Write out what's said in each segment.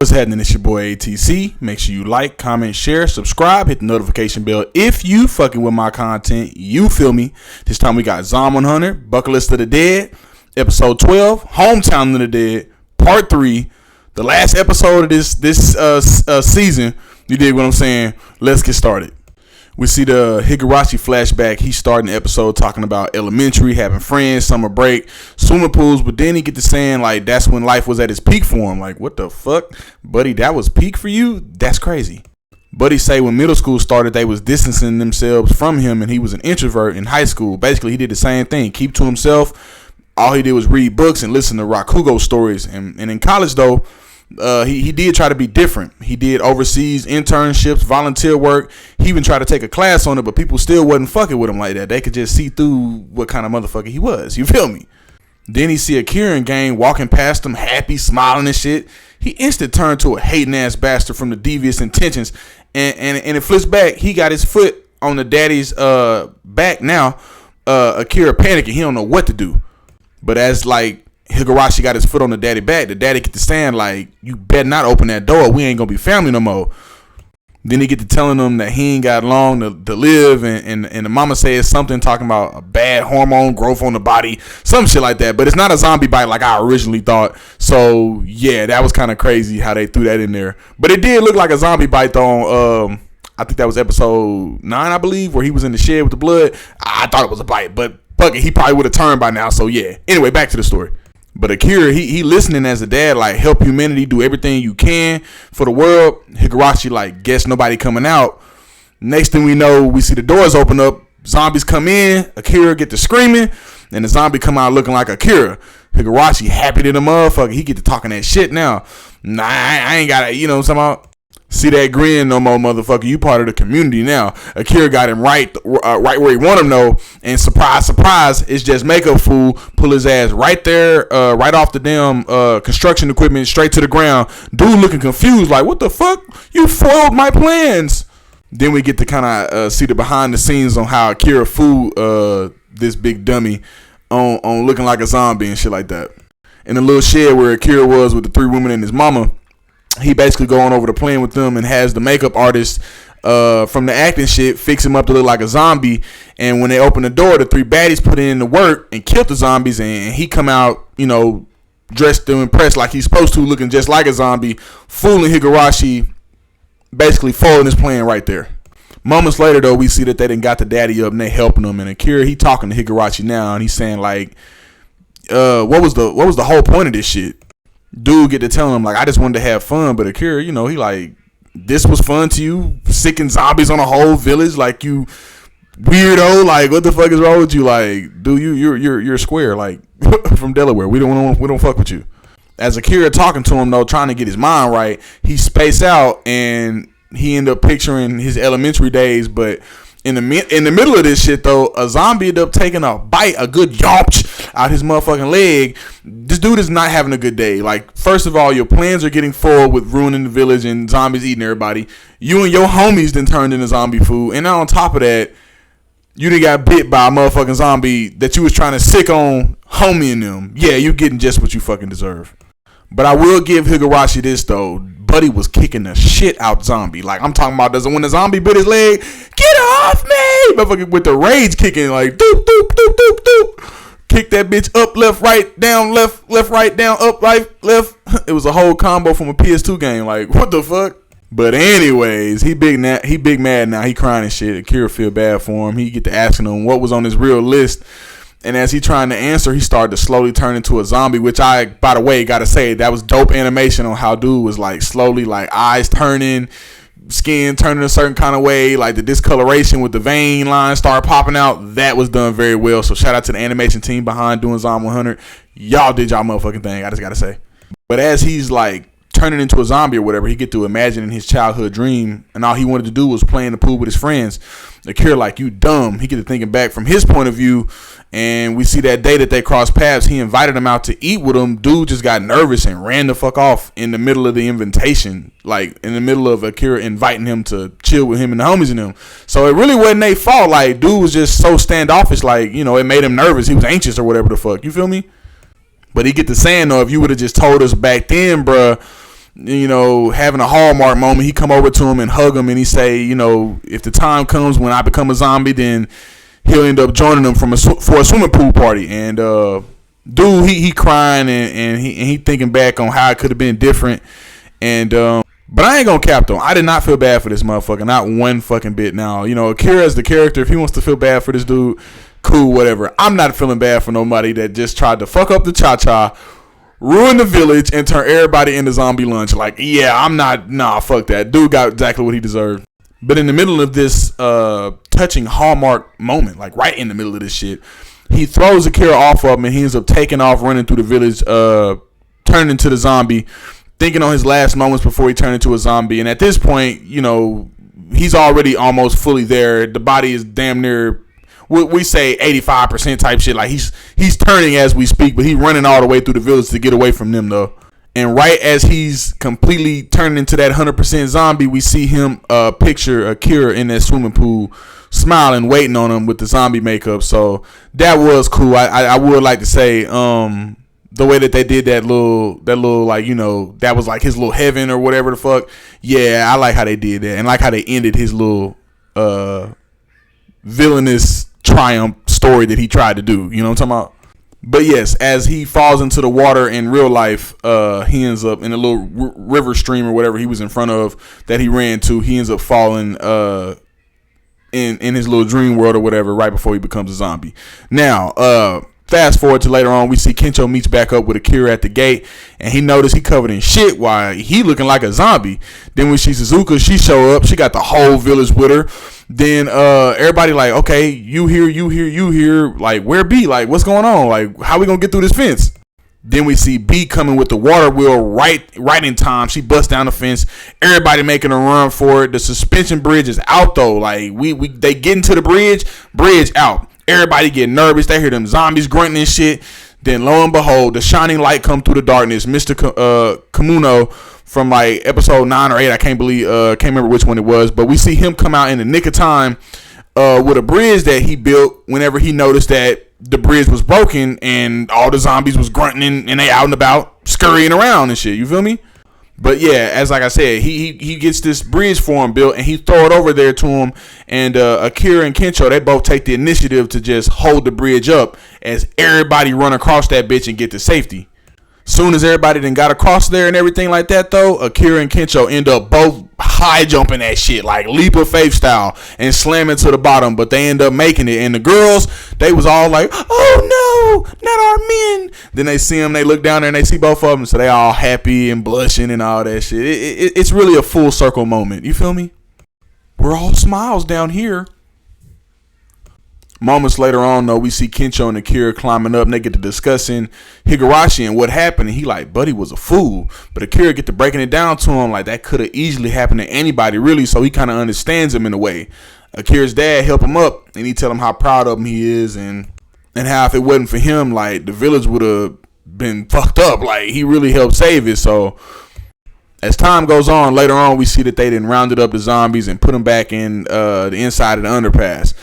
What's happening? It's your boy ATC. Make sure you like, comment, share, subscribe, hit the notification bell if you fucking with my content. You feel me? This time we got Zom 100, Bucket List of the Dead, episode 12, Hometown of the Dead, part 3, the last episode of this season. You dig what I'm saying? Let's get started. We see the Higurashi flashback. He's starting the episode talking about elementary, having friends, summer break, swimming pools, but then he get to saying like that's when life was at its peak for him. Like, what the fuck? Buddy, that was peak for you? That's crazy. Buddy say when middle school started, they was distancing themselves from him and he was an introvert in high school. Basically, he did the same thing. Keep to himself. All he did was read books and listen to Rakugo stories. And in college, though, he did try to be different. He did overseas internships, volunteer work. He even tried to take a class on it, but people still wasn't fucking with him like that. They could just see through what kind of motherfucker he was. You feel me? Then he see Akira and gang walking past him, happy, smiling and shit. He instant turned to a hating ass bastard from the devious intentions. And it flips back. He got his foot on the daddy's back now. Akira panicking. He don't know what to do. But as like Higurashi got his foot on the daddy back, the daddy get to stand like, you better not open that door. We ain't gonna be family no more. Then he get to telling them that he ain't got long to live, and the mama says something talking about a bad hormone growth on the body, some shit like that. But it's not a zombie bite like I originally thought. So yeah, that was kind of crazy how they threw that in there. But it did look like a zombie bite though. I think that was episode 9, I believe, where he was in the shed with the blood. I thought it was a bite, but fuck it, he probably would have turned by now. So yeah. Anyway, back to the story. But Akira, he listening as a dad, like, help humanity, do everything you can for the world. Higurashi, like, guess nobody coming out. Next thing we know, we see the doors open up, zombies come in, Akira get to screaming, and the zombie come out looking like Akira. Higurashi happy to the motherfucker. He get to talking that shit now. Nah, I ain't got to, you know what I'm talking about? See that grin no more, motherfucker. You part of the community now. Akira got him right where he want him though. And surprise, surprise, it's just makeup fool. Pull his ass right there, right off the damn construction equipment, straight to the ground. Dude looking confused, like, what the fuck? You foiled my plans. Then we get to kind of see the behind the scenes on how Akira fooled this big dummy on looking like a zombie and shit like that. In the little shed where Akira was with the 3 women and his mama, he basically going over to playing with them and has the makeup artist from the acting shit fix him up to look like a zombie. And when they open the door, the 3 baddies put in the work and killed the zombies, and he come out, you know, dressed to impress like he's supposed to, looking just like a zombie, fooling Higurashi, basically folding his plan right there. Moments later though, we see that they done got the daddy up and they helping him, and Akira, he talking to Higurashi now and he's saying like, what was the whole point of this shit? Dude get to telling him like, I just wanted to have fun, but Akira, you know, he like, this was fun to you, sicking zombies on a whole village, like, you weirdo, like, what the fuck is wrong with you? Like, dude, you're square, like, from Delaware. We don't fuck with you. As Akira talking to him though, trying to get his mind right, he spaced out and he ended up picturing his elementary days. But in the middle of this shit though, a zombie ended up taking a bite, a good yomp out his motherfucking leg. This dude is not having a good day. Like, first of all, your plans are getting full with ruining the village and zombies eating everybody. You and your homies then turned into zombie food, and now on top of that, you done got bit by a motherfucking zombie that you was trying to sick on homie and them. Yeah, you getting just what you fucking deserve. But I will give Higurashi this though. Buddy was kicking the shit out zombie. Like, I'm talking about when the zombie bit his leg, get off me! Motherfucker with the rage kicking, like, doop, doop, doop, doop, doop. Kick that bitch up, left, right, down, left, right, down, up, right, left. It was a whole combo from a PS2 game. Like, what the fuck? But anyways, he big mad now. He crying and shit. Akira feel bad for him. He get to asking him what was on his real list. And as he trying to answer, he started to slowly turn into a zombie, which I, by the way, got to say, that was dope animation on how dude was like slowly, like eyes turning, skin turning a certain kind of way, like the discoloration with the vein lines start popping out. That was done very well. So shout out to the animation team behind doing Zom 100. Y'all did y'all motherfucking thing. I just got to say. But as he's like turning into a zombie or whatever, he get to imagining his childhood dream, and all he wanted to do was play in the pool with his friends. Akira like, you dumb. He get to thinking back from his point of view, and we see that day that they crossed paths, he invited him out to eat with him. Dude just got nervous and ran the fuck off in the middle of the invitation, like in the middle of Akira inviting him to chill with him and the homies and them. So it really wasn't their fault. Like, dude was just so standoffish, like, you know, it made him nervous. He was anxious or whatever the fuck. You feel me? But he get to saying though, if you would have just told us back then, bruh, having a Hallmark moment. He come over to him and hug him, and he say, if the time comes when I become a zombie, then he'll end up joining them for a swimming pool party. And dude, he crying and he thinking back on how it could have been different. And but I ain't gonna cap though. I did not feel bad for this motherfucker, not one fucking bit. Now, Akira is the character. If he wants to feel bad for this dude, cool, whatever. I'm not feeling bad for nobody that just tried to fuck up the cha-cha, ruin the village, and turn everybody into zombie lunch. Like, yeah, I'm not. Nah, fuck that. Dude got exactly what he deserved. But in the middle of this touching Hallmark moment, like right in the middle of this shit, he throws Akira off of him, and he ends up taking off, running through the village, turning into the zombie, thinking on his last moments before he turned into a zombie. And at this point, he's already almost fully there. The body is damn near, we say 85% type shit. Like he's turning as we speak, but he's running all the way through the village to get away from them though. And right as he's completely turning into that 100% zombie, we see him picture Akira in that swimming pool, smiling, waiting on him with the zombie makeup. So that was cool. I would like to say the way that they did that little like, that was like his little heaven or whatever the fuck. Yeah, I like how they did that, and like how they ended his little villainous triumph story that he tried to do. You know what I'm talking about? But yes, as he falls into the water in real life, he ends up in a little river stream or whatever he was in front of that he ran to. He ends up falling in his little dream world or whatever right before he becomes a zombie. Now, fast forward to later on, we see Kencho meets back up with Akira at the gate, and he noticed he covered in shit while he looking like a zombie. Then we see Suzuka, she show up, she got the whole village with her. Then everybody like, okay, you here, like where B? Like what's going on? Like how we gonna get through this fence? Then we see B coming with the water wheel right in time. She busts down the fence. Everybody making a run for it. The suspension bridge is out though. Like they get into the bridge out. Everybody get nervous. They hear them zombies grunting and shit. Then lo and behold, the shining light come through the darkness. Mr. Kamuno from like episode 9 or 8, I can't remember which one it was, but we see him come out in the nick of time with a bridge that he built whenever he noticed that the bridge was broken and all the zombies was grunting and they out and about scurrying around and shit. You feel me? But yeah, as like I said, he gets this bridge for him built, and he throw it over there to him. And Akira and Kencho, they both take the initiative to just hold the bridge up as everybody run across that bitch and get to safety. Soon as everybody then got across there and everything like that though, Akira and Kencho end up both high jumping that shit like leap of faith style and slamming to the bottom, but they end up making it. And the girls, they was all like, oh no, not our men. Then they see them, they look down there and they see both of them, so they all happy and blushing and all that shit. It's really a full circle moment. You feel me? We're all smiles down here. Moments later on, though, we see Kencho and Akira climbing up, and they get to discussing Higurashi and what happened. And he like, Buddy was a fool. But Akira get to breaking it down to him like that could have easily happened to anybody, really. So he kind of understands him in a way. Akira's dad help him up, and he tell him how proud of him he is, and how if it wasn't for him, like the village would have been fucked up. Like he really helped save it. So as time goes on, later on, we see that they didn't rounded up the zombies and put them back in the inside of the underpass.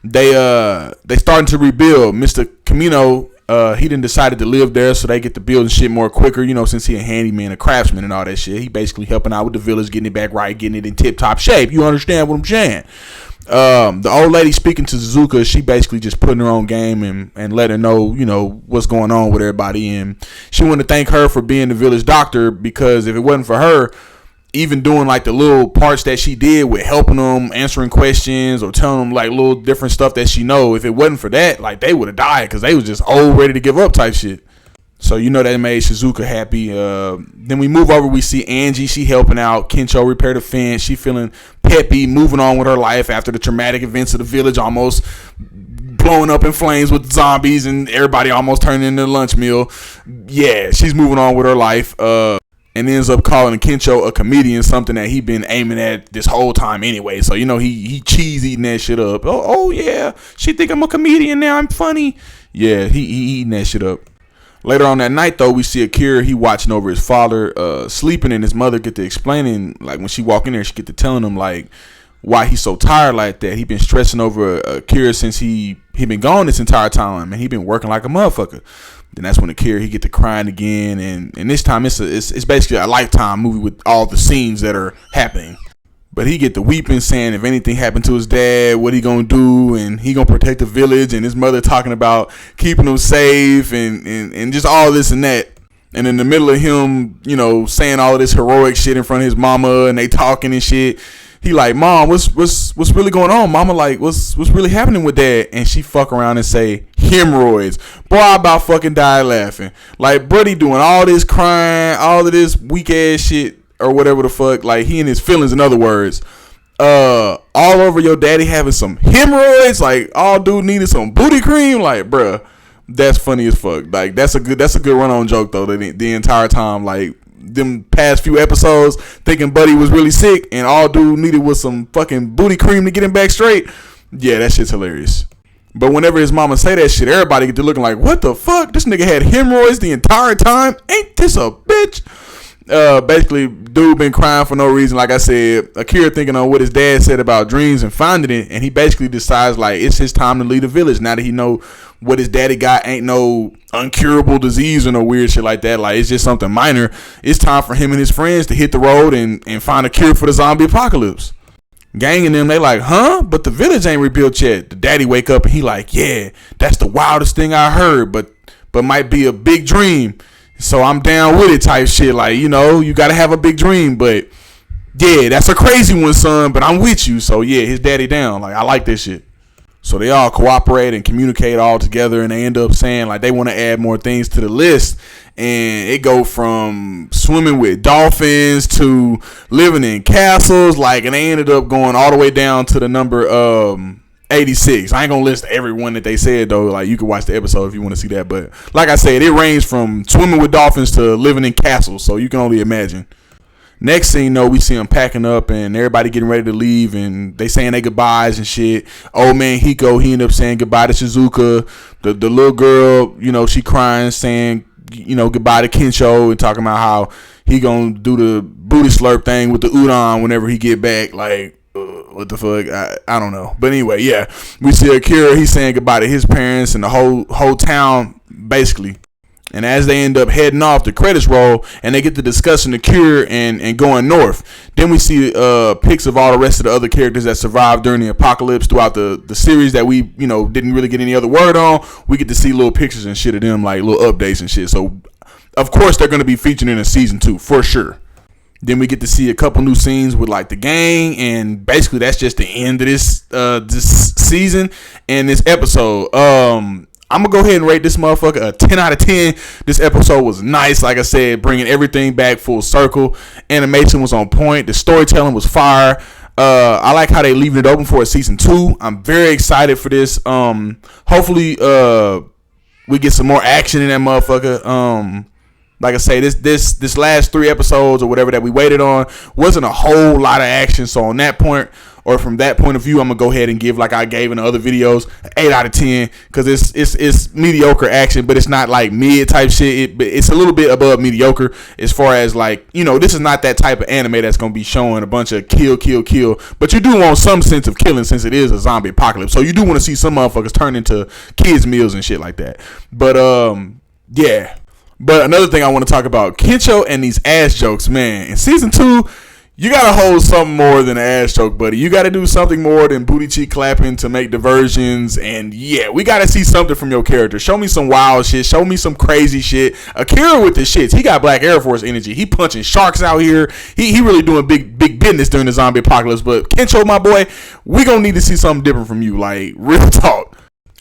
They starting to rebuild. Mr. Camino, he done decided to live there, so they get to building shit more quicker, since he a handyman, a craftsman and all that shit. He basically helping out with the village, getting it back right, getting it in tip top shape. You understand what I'm saying? The old lady speaking to Suzuka, she basically just putting her own game and let her know, what's going on with everybody. And she wanted to thank her for being the village doctor, because if it wasn't for her, even doing like the little parts that she did with helping them, answering questions or telling them like little different stuff that she know, if it wasn't for that, like they would have died because they was just old, ready to give up type shit. So that made Shizuka happy. Then we move over, we see Angie, she helping out Kencho repair the fence. She feeling peppy, moving on with her life after the traumatic events of the village almost blowing up in flames with zombies and everybody almost turning into a lunch meal. Yeah, she's moving on with her life. And ends up calling Kencho a comedian, something that he been aiming at this whole time anyway. So, he cheese eating that shit up. Oh yeah, she think I'm a comedian now, I'm funny. Yeah, he eating that shit up. Later on that night, though, we see Akira, he watching over his father sleeping, and his mother get to explaining, like when she walk in there, she get to telling him, like, why he's so tired like that. He been stressing over Akira since he he been gone this entire time, and he been working like a motherfucker. Then that's when Akira, he get to crying again, and this time it's basically a Lifetime movie with all the scenes that are happening. But he get the weeping, saying if anything happened to his dad, what he gonna do, and he gonna protect the village, and his mother talking about keeping him safe, and just all this and that. And in the middle of him, you know, saying all of this heroic shit in front of his mama, and they talking and shit, he like, Mom, what's really going on? Mama like, what's really happening with Dad? And she fuck around and say, hemorrhoids. Boy, I about fucking died laughing. Like, Brody doing all this crying, all of this weak ass shit, or whatever the fuck. Like, he in his feelings, in other words. All over your daddy having some hemorrhoids. Like, all dude needed some booty cream. Like, bruh, that's funny as fuck. Like, that's a good run on joke though. The entire time, like, them past few episodes, thinking Buddy was really sick, and all dude needed was some fucking booty cream to get him back straight. Yeah, that shit's hilarious. But whenever his mama say that shit, everybody get to looking like, what the fuck? This nigga had hemorrhoids the entire time? Ain't this a bitch? Basically, dude been crying for no reason. Like I said, Akira thinking on what his dad said about dreams and finding it, and he basically decides like it's his time to leave the village now that he know what his daddy got ain't no uncurable disease or no weird shit like that. Like, it's just something minor. It's time for him and his friends to hit the road and find a cure for the zombie apocalypse. Gang and them, they like, huh? But the village ain't rebuilt yet. The daddy wake up and he like, yeah, that's the wildest thing I heard, but might be a big dream. So I'm down with it type shit. Like, you know, you got to have a big dream. But, yeah, that's a crazy one, son. But I'm with you. So, yeah, his daddy down. Like, I like this shit. So they all cooperate and communicate all together. And they end up saying, like, they want to add more things to the list. And it go from swimming with dolphins to living in castles. Like, and they ended up going all the way down to the number 86. I ain't gonna list everyone that they said though. Like, you can watch the episode if you want to see that. But like I said, it ranged from swimming with dolphins to living in castles. So you can only imagine. Next thing you know, we see them packing up and everybody getting ready to leave, and they saying their goodbyes and shit. Old man Hiko, he ended up saying goodbye to Shizuka. The little girl, you know, she crying, saying, you know, goodbye to Kensho, and talking about how he gonna do the booty slurp thing with the udon whenever he get back. Like, what the fuck? I don't know. But anyway, yeah, we see Akira. He's saying goodbye to his parents and the whole town, basically. And as they end up heading off, the credits roll, and they get to discussing the cure and going north. Then we see pics of all the rest of the other characters that survived during the apocalypse throughout the series that we, you know, didn't really get any other word on. We get to see little pictures and shit of them, like little updates and shit. So, of course, they're going to be featured in a season 2 for sure. Then we get to see a couple new scenes with like the gang, and basically that's just the end of this season and this episode. I'm gonna go ahead and rate this motherfucker a 10 out of 10. This episode was nice, like I said, bringing everything back full circle. Animation was on point. The storytelling was fire. I like how they leaving it open for a season 2. I'm very excited for this. Hopefully, we get some more action in that motherfucker. Like I say, this last 3 episodes or whatever that we waited on wasn't a whole lot of action. So on that point, or from that point of view, I'm gonna go ahead and give, like I gave in the other videos, an 8 out of 10, because it's mediocre action, but it's not like mid type shit. It's a little bit above mediocre as far as, like, you know, this is not that type of anime that's gonna be showing a bunch of kill, but you do want some sense of killing since it is a zombie apocalypse. So you do want to see some motherfuckers turn into kids meals and shit like that. But yeah. But another thing I want to talk about, Kensho and these ass jokes, man. In season 2, you got to hold something more than an ass joke, buddy. You got to do something more than booty cheek clapping to make diversions. And yeah, we got to see something from your character. Show me some wild shit. Show me some crazy shit. Akira with the shits. He got Black Air Force energy. He punching sharks out here. He really doing big business during the zombie apocalypse. But Kensho, my boy, we going to need to see something different from you. Like, real talk.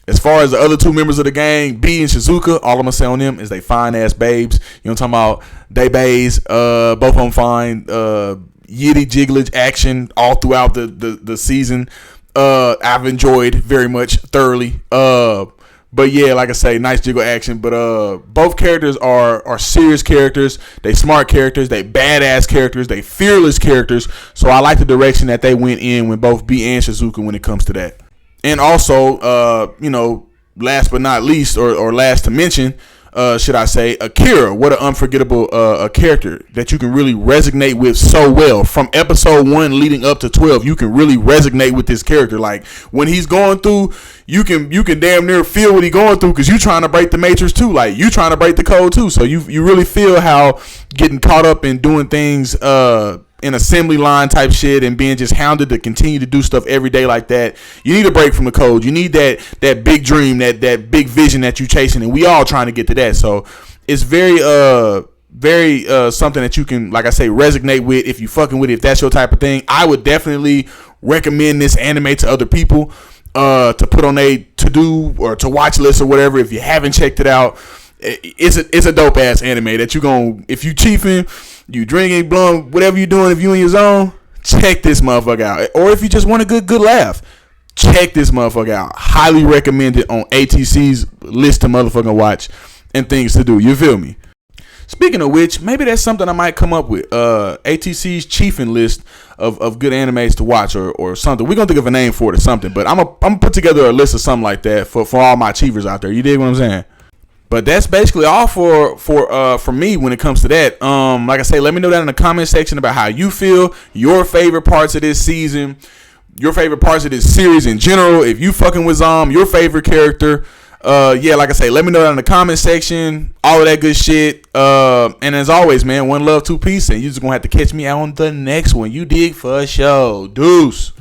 As far as the other 2 members of the gang, B and Shizuka, all I'm going to say on them is they fine-ass babes. You know what I'm talking about? They babes. Both of them fine. Yitty jigglage action all throughout the season. I've enjoyed very much thoroughly. But yeah, like I say, nice jiggle action. But both characters are serious characters. They smart characters. They badass characters. They fearless characters. So I like the direction that they went in with both B and Shizuka when it comes to that. And also, you know, last but not least, or last to mention, should I say, Akira. What an unforgettable character that you can really resonate with so well. From episode 1 leading up to 12, you can really resonate with this character. Like, when he's going through, you can damn near feel what he going through because you trying to break the matrix too. Like you trying to break the code too. So you really feel how getting caught up in doing things in assembly line type shit and being just hounded to continue to do stuff every day like that. You need a break from the code. You need that big dream, that big vision that you chasing, and we all trying to get to that. So it's very something that you can, like I say, resonate with if you fucking with it, if that's your type of thing. I would definitely recommend this anime to other people to put on a to do or to watch list or whatever if you haven't checked it out. It's a dope ass anime that you gon' if you chiefing, you drinking, blowing, whatever you doing, if you in your zone, check this motherfucker out. Or if you just want a good laugh, check this motherfucker out. Highly recommend it on ATC's list to motherfucking watch and things to do. You feel me? Speaking of which, maybe that's something I might come up with. ATC's chiefing list of good animes to watch or something. We're gonna think of a name for it or something. But I'm gonna put together a list of something like that for all my achievers out there. You dig what I'm saying? But that's basically all for me when it comes to that. Like I say, let me know that in the comment section about how you feel, your favorite parts of this season, your favorite parts of this series in general. If you fucking with your favorite character. Yeah, like I say, let me know that in the comment section. All of that good shit. And as always, man, one love, two peace, and you just gonna have to catch me out on the next one. You dig for a show. Deuce.